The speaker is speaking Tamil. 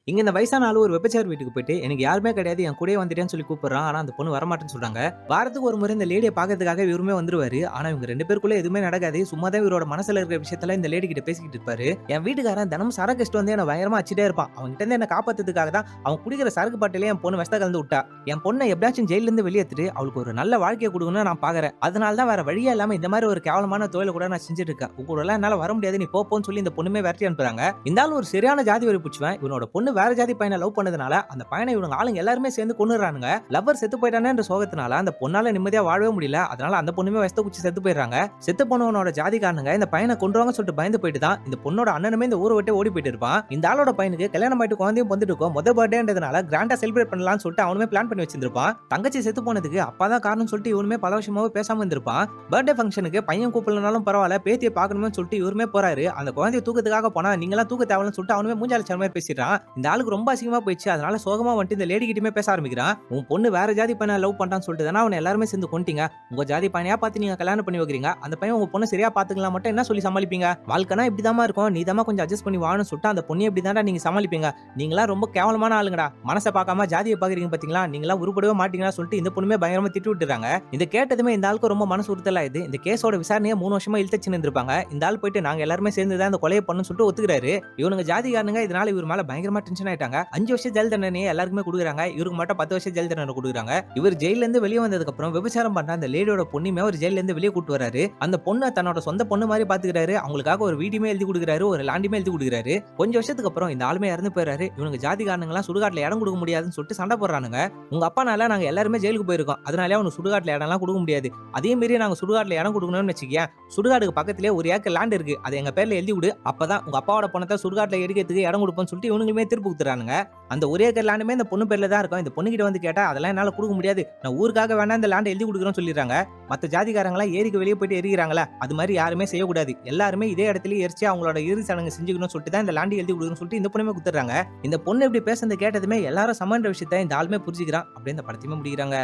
இங்க இந்த வயசான ஆளு ஒரு விபச்சார வீட்டுக்கு போயிட்டு எனக்கு யாருமே கிடையாது என் கூடயே வந்துட்டேன்னு சொல்லி கூப்பிடுறான். ஆனா அந்த பொண்ணு வரமாட்டேன்னு சொல்றாங்க. வாரத்துக்கு ஒரு முறை இந்த லேடியை பாக்கிறதுக்காக இவருமே வந்துருவாரு. ஆனா இவங்க 2 பேருக்குள்ள எதுவுமே நடக்காது. சும்மா தான் இவரோட மனசுல இருக்கிற விஷயத்துல இந்த லேடி கிட்ட பேசிக்கிட்டு இருப்பாரு. என் வீட்டுக்காரன் தினமும் சரக்கு அடிச்சிட்டு வந்து என்ன பயங்கரமா அடிச்சிட்டே இருப்பான். அவன்கிட்ட இருந்து என்ன காப்பாத்துறதுக்காக தான் அவன் குடிக்கிற சரக்கு பாட்டிலே என் பொண்ணு விஷத்தை கலந்து விட்டா. என் பொண்ணை எப்படியாச்சும் ஜெயில இருந்து வெளியேற்றிட்டு அவளுக்கு ஒரு நல்ல வாழ்க்கையை கொடுக்கணும்னு நான் பாக்குறேன். அதனால தான் வேற வழியே இல்லாம இந்த மாதிரி ஒரு கேவலமான தொழிலை கூட நான் செஞ்சுட்டு இருக்கேன். உங்க கூட எல்லாம் என்னால வர முடியாது, நீ போன்னு சொல்லி இந்த பொண்ணுமே விரட்டி அனுப்புறாங்க. இந்த ஆள் ஒரு சரியான ஜாதி வரி பிடிச்சுவேன். இவனோட பொண்ணு வேற ஜாதி பையனை லவ் பண்ணதுனால அந்த பையனை இவங்க ஆளுங்க எல்லாருமே சேர்ந்து கொன்னுறானுங்க. லவ்வர் செத்து போயிட்டானேன்ற சோகத்தினால அந்த பொண்ணால நிம்மதியா வாழவே முடியல. அதனால அந்த பொண்ணுமே விஷத்தை குச்சி செத்து போயிடுறாங்க. செத்து போனவனோட ஜாதிக்காரனுங்க இந்த பையனை கொன்றுவாங்க சொல்லிட்டு பயந்து போயிட்டு தான் இந்த பொண்ணோட அண்ணனுமே இந்த ஊரை விட்டு ஓடி போயிட்டு இருப்பான். இந்த ஆளோட பையனுக்கு கல்யாணம் ஆயிட்டு குழந்தையும் வந்துட்டு இருக்கும். முதல் பர்த்டேன்றதுனால கிராண்டா செலிப்ரேட் பண்ணலாம்னு சொல்லிட்டு அவனுமே பிளான் பண்ணி வச்சிருப்பான். தங்கச்சி செத்து போனதுக்கு அப்பாதான் காரணம் சொல்லிட்டு இவனுமே பல வருஷமாவே பேசாம இருந்திருப்பான். பர்த்டே ஃபங்க்ஷனுக்கு பையன் கூப்பிடலனாலும் பரவாயில்ல, பேத்தியை பார்க்கணும்னு சொல்லிட்டு இவருமே போறாரு. அந்த குழந்தைய தூக்கத்துக்காக போனா நீங்களாம் தூக்க தேவைன்னு சொல்லிட்டு அவனுமே மூஞ்சால சரமே பேசிடுறான். இந்த ஆளுக்கு ரொம்ப அசிங்கமா போயிடுச்சு. அதனால சோகமா வந்துட்டு இந்த லேடி கிட்டயுமே பேச ஆரம்பிக்கிறான். உன் பொண்ணு வேற ஜாதி பையனை லவ் பண்றான்னு சொல்லிட்டு தானே அவனை எல்லாருமே சேர்ந்து கொண்டீங்க. உங்க ஜாதி பையனையா பார்த்து நீங்க கல்யாணம் பண்ணி வைக்கிறீங்க. அந்த பையன் உங்க பொண்ணு சரியா பாத்துக்கலாம் மட்டும் என்ன சொல்லி சமாளிப்பீங்க? வாழ்க்கைனா இப்படிதாமா இருக்கும், நீ தான் கொஞ்சம் அட்ஜஸ்ட் பண்ணி வாழணும் சொல்லிட்டு அந்த பொண்ணு இப்படிதான்டா நீங்க சமாளிப்பீங்க. நீங்களா ரொம்ப கேவலமான ஆளுங்கடா, மனசை பார்க்காம ஜாதியை பாக்குறீங்க பாத்தீங்களா, நீங்களா உருப்படவே மாட்டீங்களா சொல்லிட்டு இந்த பொண்ணுமே பயங்கரமா திட்டி விட்டுறாங்க. இதை கேட்டதுமே இந்த ஆளுக்கு ரொம்ப மனசு உறுத்தல் ஆயிடுது. இந்த கேஸோட விசாரணையை 3 வருஷமா இழுத்துச்சு இருந்திருப்பாங்க. இந்த ஆள் போயிட்டு நாங்க எல்லாருமே சேர்ந்து தான் இந்த கொலையை பண்ணு சொல்லிட்டு ஒத்துக்கிறாரு. இவனுங்க ஜாதிகாரனுங்க இதனால இவர் மேல பயங்கரமா டென்ஷன் ஆயிட்டாங்க. 5 வருஷம் ஜெயில் தண்டனையை எல்லாருக்குமே கொடுக்குறாங்க. இவருக்கு மட்டும் 10 வருஷம் ஜெயில் தண்டனை கொடுக்குறாங்க. இவர் ஜெயில இருந்து வெளியே வந்ததுக்கு அப்புறம் விபச்சாரம் பண்ற அந்த லேடியோட பொண்ணுமே ஒரு ஜெயில இருந்து வெளியே கூட்டு வராரு. அந்த பொண்ணை தன்னோட சொந்த பொண்ணு மாதிரி பாத்துக்கிறாரு. அவங்களுக்காக ஒரு வீடியுமே எழுதி கொடுக்குறாரு, ஒரு லாண்டியுமே எழுதி கொடுக்குறாரு. கொஞ்சம் வருஷத்துக்கு அப்புறம் இந்த ஆளுமே இறந்து போயிறாரு. இவனுக்கு ஜாதிகாரனுங்களாம் சுடுகாட்டுல இடம் கொடுக்க முடியாதுன்னு சொல்லிட்டு சண்டை போடுறானுங்க. உங்க அப்பானால நாங்க எல்லாருமே ஜெயிலுக்கு போயிருக்கோம், அதனால அவனுக்கு சுடுகாட்டுல இடம்லாம் கொடுக்க முடியாது. அதே மாரி நாங்க சுடுகாட்டுல இடம் கொடுக்கணும்னு வச்சுக்கேன், சுடுகாட்டுக்கு பக்கத்திலே ஒரு ஏக்கர் லேண்ட் இருக்கு, அதை எங்க பேர்ல எழுதி விடு, அப்பதான் உங்க அப்பாவோட பணத்தை சுடுகாட்டுல எடுக்கிறதுக்கு இடம் கொடுப்போம்னு சொல்லிட்டு இவனுங்களுமே தீர்ப்பு கொடுத்துறானுங்க. அந்த ஒரே ஏக்கர் லேண்டுமே இந்த பொண்ணு பேர்ல தான் இருக்கும். இந்த பொண்ணு கிட்ட வந்து கேட்டா அதெல்லாம் என்னால கொடுக்க முடியாது, நான் ஊருக்காக வேணா இந்த லேண்ட் எழுதி கொடுக்குறேன்னு சொல்லிடுறாங்க. மத்த ஜாதிகாரங்களா ஏரிக்கு வெளியே போயிட்டு எரிகிறாங்களா, அது மாதிரி யாருமே செய்யக்கூடாது, எல்லாருமே இதே இடத்துல எரிச்சு அவங்களோட இறுதி சடங்கு செஞ்சுக்கணும்னு சொல்லிட்டு தான் இந்த லேண்ட் எழுதி கொடுக்குறேன்னு சொல்லிட்டு இந்த பொண்ணுமே கொடுத்துறாங்க. இந்த பொண்ணு இப்படி பேசுறது கேட்டதுமே எல்லாரும் சமன்ற விஷயத்த இந்த ஆளுமே புரிஞ்சுக்கிறான். அப்படியே இந்த படத்தையுமே முடிக்கிறாங்க.